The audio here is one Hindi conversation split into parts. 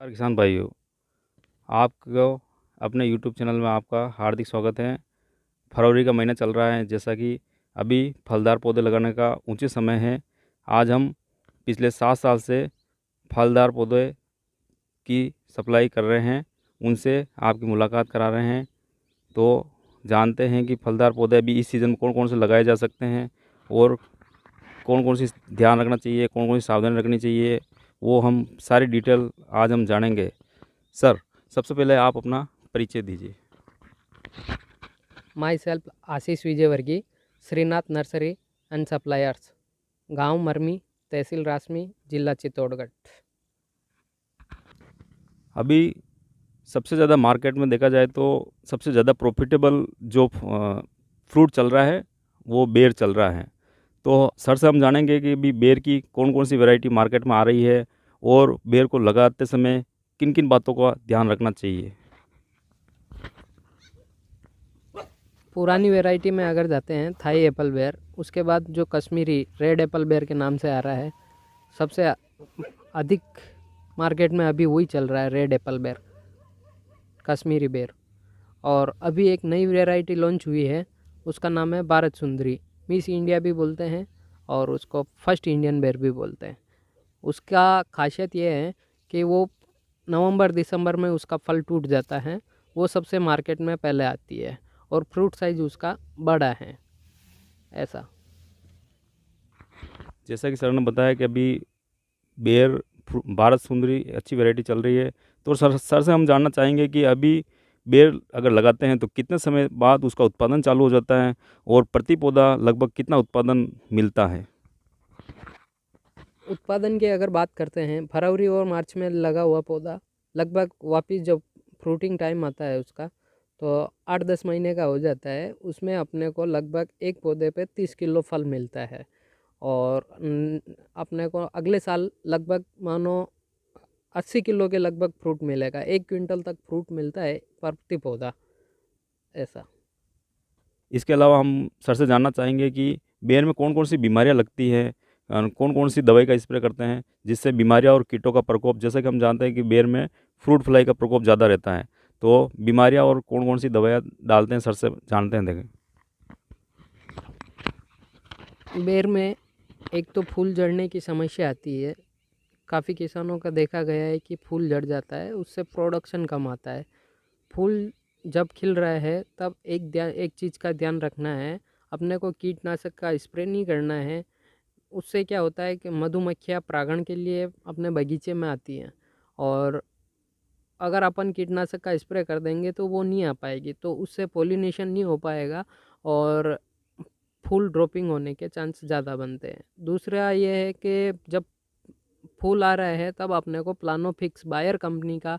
नमस्कार किसान भाइयों, आपको अपने यूट्यूब चैनल में आपका हार्दिक स्वागत है। फरवरी का महीना चल रहा है, जैसा कि अभी फलदार पौधे लगाने का उचित समय है। आज हम पिछले 7 साल से फलदार पौधे की सप्लाई कर रहे हैं, उनसे आपकी मुलाकात करा रहे हैं। तो जानते हैं कि फलदार पौधे अभी इस सीज़न में कौन कौन से लगाए जा सकते हैं और कौन कौन सी ध्यान रखना चाहिए, कौन कौन सी सावधानी रखनी चाहिए, वो हम सारी डिटेल आज हम जानेंगे। सर, सबसे पहले आप अपना परिचय दीजिए। Myself Ashish Vijayvargiya, Shrinath nursery and suppliers, गांव मरमी, तहसील रासमी, जिला चित्तौड़गढ़। अभी सबसे ज़्यादा मार्केट में देखा जाए तो सबसे ज़्यादा प्रॉफिटेबल जो फ्रूट चल रहा है वो बेर चल रहा है। तो सर से हम जानेंगे कि अभी बेर की कौन कौन सी वैरायटी मार्केट में आ रही है और बेर को लगाते समय किन किन बातों का ध्यान रखना चाहिए। पुरानी वैरायटी में अगर जाते हैं थाई एप्पल बेर, उसके बाद जो कश्मीरी रेड एप्पल बेर के नाम से आ रहा है, सबसे अधिक मार्केट में अभी वही चल रहा है, रेड एप्पल बेर, कश्मीरी बेर। और अभी एक नई वैरायटी लॉन्च हुई है, उसका नाम है भारत सुंदरी, मिस इंडिया भी बोलते हैं और उसको फर्स्ट इंडियन बेर भी बोलते हैं। उसका खासियत ये है कि वो नवंबर दिसंबर में उसका फल टूट जाता है, वो सबसे मार्केट में पहले आती है और फ्रूट साइज उसका बड़ा है। ऐसा जैसा कि सर ने बताया कि अभी बेर भारत सुंदरी अच्छी वैरायटी चल रही है, तो सर से हम जानना चाहेंगे कि अभी बेर अगर लगाते हैं तो कितने समय बाद उसका उत्पादन चालू हो जाता है और प्रति पौधा लगभग कितना उत्पादन मिलता है। उत्पादन की अगर बात करते हैं, फरवरी और मार्च में लगा हुआ पौधा लगभग वापस जब फ्रूटिंग टाइम आता है उसका, तो 8-10 महीने का हो जाता है। उसमें अपने को लगभग एक पौधे पे 30 किलो फल मिलता है और अपने को अगले साल लगभग मानो 80 किलो के लगभग फ्रूट मिलेगा। 1 क्विंटल तक फ्रूट मिलता है प्रति पौधा। ऐसा इसके अलावा हम सर से जानना चाहेंगे कि बेर में कौन कौन सी बीमारियां लगती हैं, कौन कौन सी दवाई का स्प्रे करते हैं जिससे बीमारियां और कीटों का प्रकोप, जैसे कि हम जानते हैं कि बेर में फ्रूट फ्लाई का प्रकोप ज़्यादा रहता है, तो बीमारियां और कौन कौन सी दवाइयाँ डालते हैं, सर से जानते हैं। देखें, बेर में एक तो फूल झड़ने की समस्या आती है। काफ़ी किसानों का देखा गया है कि फूल झड़ जाता है, उससे प्रोडक्शन कम आता है। फूल जब खिल रहा है तब एक चीज़ का ध्यान रखना है, अपने को कीटनाशक का स्प्रे नहीं करना है। उससे क्या होता है कि मधुमक्खियाँ परागण के लिए अपने बगीचे में आती हैं और अगर अपन कीटनाशक का स्प्रे कर देंगे तो वो नहीं आ पाएगी, तो उससे पोलिनेशन नहीं हो पाएगा और फूल ड्रॉपिंग होने के चांस ज़्यादा बनते हैं। दूसरा ये है कि जब फूल आ रहा है तब अपने को प्लानोफिक्स बायर कंपनी का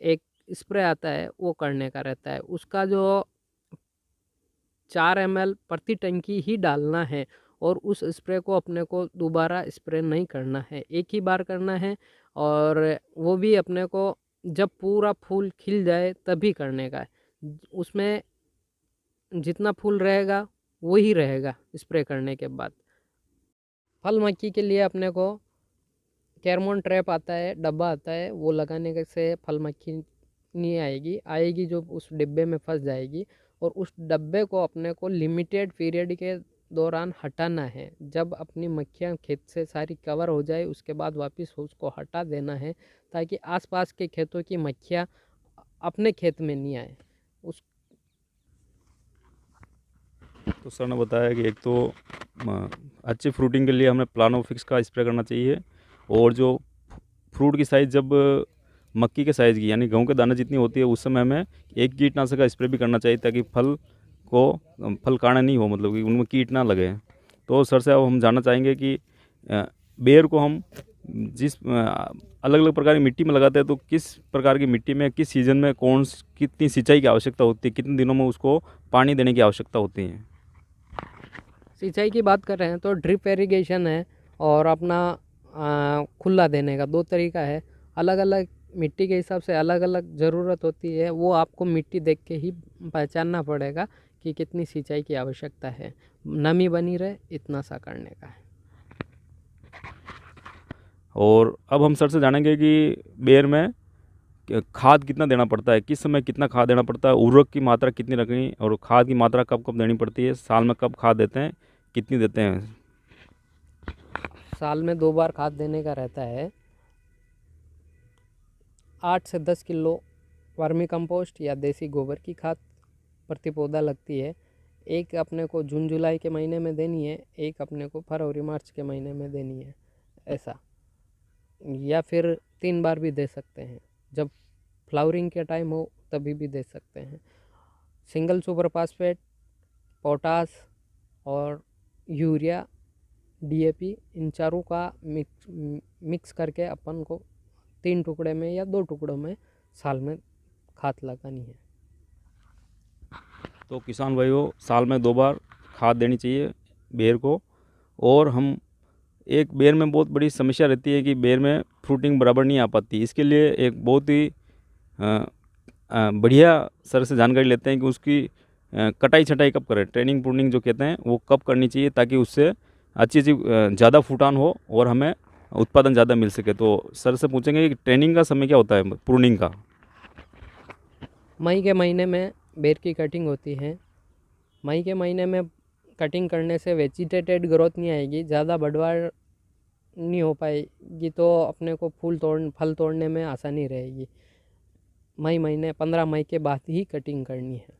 एक स्प्रे आता है, वो करने का रहता है। उसका जो 4 ml प्रति टंकी ही डालना है और उस स्प्रे को अपने को दोबारा स्प्रे नहीं करना है, एक ही बार करना है। और वो भी अपने को जब पूरा फूल खिल जाए तभी करने का है। उसमें जितना फूल रहेगा वही रहेगा स्प्रे करने के बाद। फल मक्खी के लिए अपने को फेरोमोन ट्रैप आता है, डब्बा आता है, वो लगाने से फल मक्खी नहीं आएगी जो उस डिब्बे में फंस जाएगी। और उस डब्बे को अपने को लिमिटेड पीरियड के दौरान हटाना है। जब अपनी मक्खियाँ खेत से सारी कवर हो जाए उसके बाद वापस उसको हटा देना है, ताकि आसपास के खेतों की मक्खियाँ अपने खेत में नहीं आए। उस तो सर ने बताया कि एक तो अच्छी फ्रूटिंग के लिए हमें प्लानोफिक्स का स्प्रे करना चाहिए, और जो फ्रूट की साइज़ जब मक्की के साइज़ की यानी गेहूं के दाने जितनी होती है उस समय हमें एक कीटनाशक का स्प्रे भी करना चाहिए, ताकि फल काणे नहीं हो, मतलब कि उनमें कीट ना लगे। तो सर से अब हम जानना चाहेंगे कि बेर को हम जिस अलग अलग प्रकार की मिट्टी में लगाते हैं, तो किस प्रकार की मिट्टी में किस सीज़न में कितनी सिंचाई की आवश्यकता होती है, कितने दिनों में उसको पानी देने की आवश्यकता होती है। सिंचाई की बात कर रहे हैं तो ड्रिप इरिगेशन है और अपना खुला देने का दो तरीका है। अलग अलग मिट्टी के हिसाब से अलग अलग ज़रूरत होती है, वो आपको मिट्टी देख के ही पहचानना पड़ेगा कि कितनी सिंचाई की आवश्यकता है। नमी बनी रहे इतना सा करने का है। और अब हम सर से जानेंगे कि बेर में खाद कितना देना पड़ता है, किस समय कितना खाद देना पड़ता है, उर्वरक की मात्रा कितनी रखनी और खाद की मात्रा कब कब देनी पड़ती है, साल में कब खाद देते हैं, कितनी देते हैं। साल में 2 बार खाद देने का रहता है। 8 से 10 किलो वर्मी कंपोस्ट या देसी गोबर की खाद प्रति पौधा लगती है। एक अपने को जून जुलाई के महीने में देनी है, एक अपने को फरवरी मार्च के महीने में देनी है, ऐसा। या फिर 3 बार भी दे सकते हैं, जब फ्लावरिंग के टाइम हो तभी भी दे सकते हैं। सिंगल सुपर फास्फेट, पोटास और यूरिया, डीएपी, इन चारों का मिक्स करके अपन को 3 टुकड़े में या 2 टुकड़ों में साल में खाद लगानी है। तो किसान भाइयों, साल में 2 बार खाद देनी चाहिए बेर को। और हम एक बेर में बहुत बड़ी समस्या रहती है कि बेर में फ्रूटिंग बराबर नहीं आ पाती। इसके लिए एक बहुत ही बढ़िया सर से जानकारी लेते हैं कि उसकी कटाई छटाई कब करें, ट्रेनिंग प्रूनिंग जो कहते हैं वो कब करनी चाहिए, ताकि उससे अच्छी ज़्यादा फूटान हो और हमें उत्पादन ज़्यादा मिल सके। तो सर से पूछेंगे कि ट्रेनिंग का समय क्या होता है प्रूनिंग का। मई के महीने में बेर की कटिंग होती है। मई के महीने में कटिंग करने से वेजिटेटेड ग्रोथ नहीं आएगी, ज़्यादा बढ़वाड़ नहीं हो पाएगी, तो अपने को फल तोड़ने में आसानी रहेगी। मई महीने 15 मई के बाद ही कटिंग करनी है।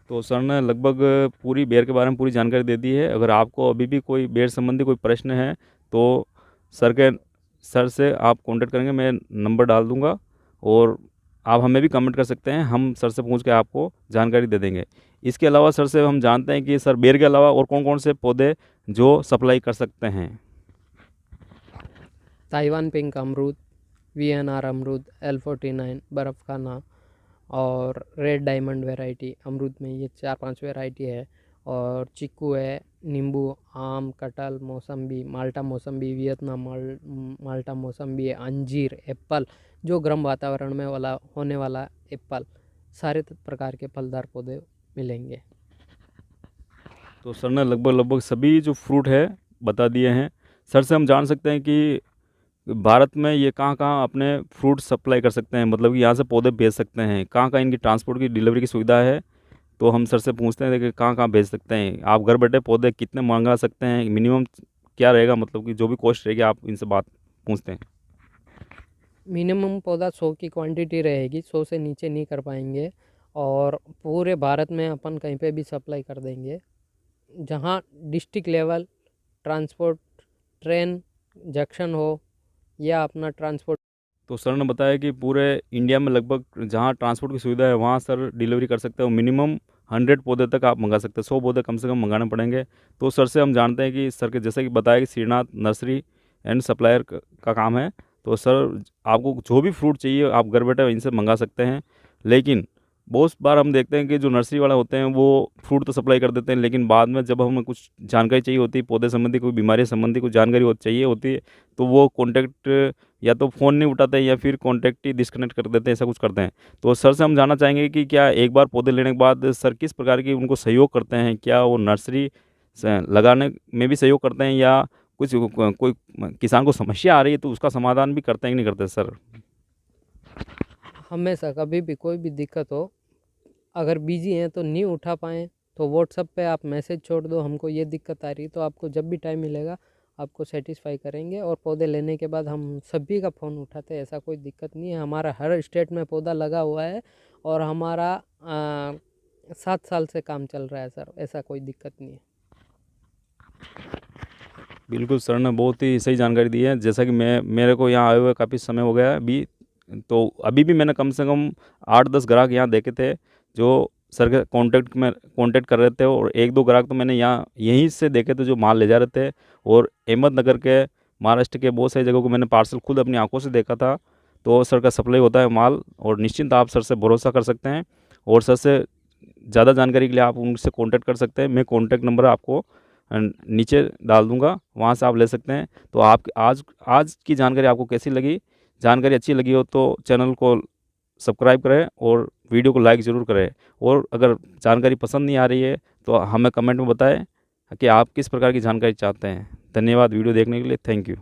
तो सर ने लगभग पूरी बेर के बारे में पूरी जानकारी दे दी है। अगर आपको अभी भी कोई बेर संबंधी कोई प्रश्न है तो सर से आप कांटेक्ट करेंगे, मैं नंबर डाल दूंगा और आप हमें भी कमेंट कर सकते हैं, हम सर से पूछ के आपको जानकारी दे देंगे। इसके अलावा सर से हम जानते हैं कि सर बेर के अलावा और कौन कौन से पौधे जो सप्लाई कर सकते हैं। ताइवान पिंक अमरूद, वीएनआर अमरूद, L49 बर्फ़ खाना और रेड डायमंड वैरायटी अमरूद में, ये 4-5 वैरायटी है। और चीकू है, नींबू, आम, कटहल, मौसम्बी, माल्टा मौसम्बी, वियतनाम माल्टा मौसम्बी, अंजीर, एप्पल, जो गर्म वातावरण में होने वाला एप्पल, सारे प्रकार के फलदार पौधे मिलेंगे। तो सर ने लगभग सभी जो फ्रूट है बता दिए हैं। सर से हम जान सकते हैं कि भारत में ये कहाँ अपने फ्रूट सप्लाई कर सकते हैं, मतलब कि यहाँ से पौधे भेज सकते हैं, कहाँ इनकी ट्रांसपोर्ट की डिलीवरी की सुविधा है। तो हम सर से पूछते हैं कि कहाँ भेज सकते हैं, आप घर बैठे पौधे कितने मंगा सकते हैं, मिनिमम क्या रहेगा, मतलब कि जो भी कॉस्ट रहेगी आप इनसे बात पूछते हैं। मिनिमम पौधा 100 की क्वांटिटी रहेगी, 100 से नीचे नहीं कर पाएंगे। और पूरे भारत में अपन कहीं पे भी सप्लाई कर देंगे, जहाँ district level transport train junction हो या अपना ट्रांसपोर्ट। तो सर ने बताया कि पूरे इंडिया में लगभग जहाँ ट्रांसपोर्ट की सुविधा है वहाँ सर डिलीवरी कर सकते हो। मिनिमम 100 पौधे तक आप मंगा सकते हैं, 100 पौधे कम से कम मंगाने पड़ेंगे। तो सर से हम जानते हैं कि सर के जैसे कि बताया कि श्रीनाथ नर्सरी एंड सप्लायर का काम है। तो सर आपको जो भी फ्रूट चाहिए आप घर बैठे इनसे मंगा सकते हैं। लेकिन बहुत बार हम देखते हैं कि जो नर्सरी वाले होते हैं वो फ्रूट तो सप्लाई कर देते हैं, लेकिन बाद में जब हमें कुछ जानकारी चाहिए होती है, पौधे संबंधी कोई बीमारी संबंधी कुछ जानकारी चाहिए होती है, तो वो कॉन्टैक्ट या तो फ़ोन नहीं उठाते हैं या फिर कॉन्टैक्ट ही डिस्कनेक्ट कर देते हैं, ऐसा कुछ करते हैं। तो सर से हम जानना चाहेंगे कि क्या एक बार पौधे लेने के बाद सर किस प्रकार की उनको सहयोग करते हैं, क्या वो नर्सरी लगाने में भी सहयोग करते हैं या कुछ कोई किसान को समस्या आ रही है तो उसका समाधान भी करते हैं कि नहीं करते सर। हमेशा कभी भी कोई भी दिक्कत हो, अगर बिजी हैं तो नहीं उठा पाएँ तो व्हाट्सएप पे आप मैसेज छोड़ दो, हमको ये दिक्कत आ रही है, तो आपको जब भी टाइम मिलेगा आपको सेटिस्फाई करेंगे। और पौधे लेने के बाद हम सभी का फ़ोन उठाते हैं, ऐसा कोई दिक्कत नहीं है। हमारा हर स्टेट में पौधा लगा हुआ है और हमारा 7 साल से काम चल रहा है सर, ऐसा कोई दिक्कत नहीं है। बिल्कुल, सर ने बहुत ही सही जानकारी दी है। जैसा कि मेरे को यहाँ आए हुए काफ़ी समय हो गया है अभी, तो अभी भी मैंने कम से कम 8-10 ग्राहक यहाँ देखे थे जो सर के कांटेक्ट कर रहे थे, और 1-2 ग्राहक तो मैंने यहाँ यहीं से देखे थे जो माल ले जा रहे थे। और अहमदनगर के, महाराष्ट्र के बहुत सारी जगहों को मैंने पार्सल खुद अपनी आंखों से देखा था। तो सर का सप्लाई होता है माल, और निश्चिंत आप सर से भरोसा कर सकते हैं। और सर से ज़्यादा जानकारी के लिए आप उनसे कॉन्टैक्ट कर सकते हैं। मैं कॉन्टैक्ट नंबर आपको नीचे डाल दूंगा, वहाँ से आप ले सकते हैं। तो आप आज की जानकारी आपको कैसी लगी? जानकारी अच्छी लगी हो तो चैनल को सब्सक्राइब करें और वीडियो को लाइक ज़रूर करें। और अगर जानकारी पसंद नहीं आ रही है तो हमें कमेंट में बताएं कि आप किस प्रकार की जानकारी चाहते हैं। धन्यवाद वीडियो देखने के लिए, थैंक यू।